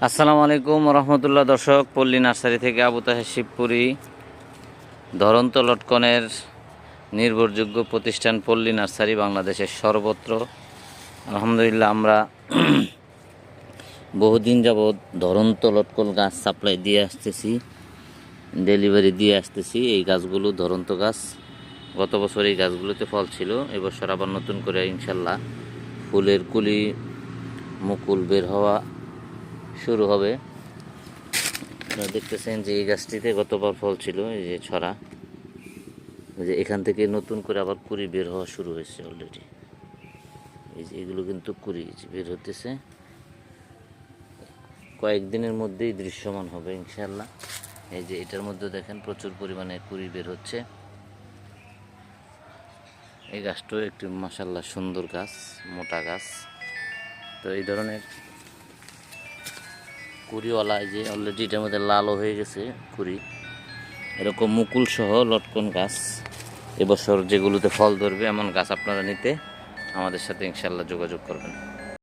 আসসালামু আলাইকুম রহমতুল্লাহ। দর্শক, পল্লী নার্সারি থেকে আবু তাহের শিবপুরি, ধরন্ত লটকনের নির্ভরযোগ্য প্রতিষ্ঠান পল্লী নার্সারি বাংলাদেশের সর্বত্র। আলহামদুলিল্লাহ, আমরা বহুদিন যাবৎ ধরন্ত লটকন গাছ সাপ্লাই দিয়ে আসতেছি, ডেলিভারি দিয়ে আসতেছি। এই গাছগুলো ধরন্ত গাছ। গত বছর এই গাছগুলোতে ফল ছিল, এবছর আবার নতুন করে ইনশাল্লাহ ফুলের কুলি মুকুল বের হওয়া শুরু হবে। আপনারা দেখতেছেন যে এই গাছটিতে গতবার ফল ছিল, এই যে ছড়া, যে এখান থেকে নতুন করে আবার কুড়ি বের হওয়া শুরু হয়েছে অলরেডি। এই যে এগুলো কিন্তু কুড়ি বের হতেছে, কয়েকদিনের মধ্যেই দৃশ্যমান হবে ইনশাল্লাহ। এই যে এটার মধ্যে দেখেন প্রচুর পরিমাণে কুড়ি বের হচ্ছে। এই গাছটাও একটি মাশাআল্লাহ সুন্দর গাছ, মোটা গাছ। তো এই ধরনের কুড়িওয়ালা, যে অলরেডি এটার মধ্যে লালও হয়ে গেছে কুড়ি, এরকম মুকুল সহ লটকন গাছ এবছর যেগুলোতে ফল ধরবে এমন গাছ আপনারা নিতে আমাদের সাথে ইনশাল্লাহ যোগাযোগ করবেন।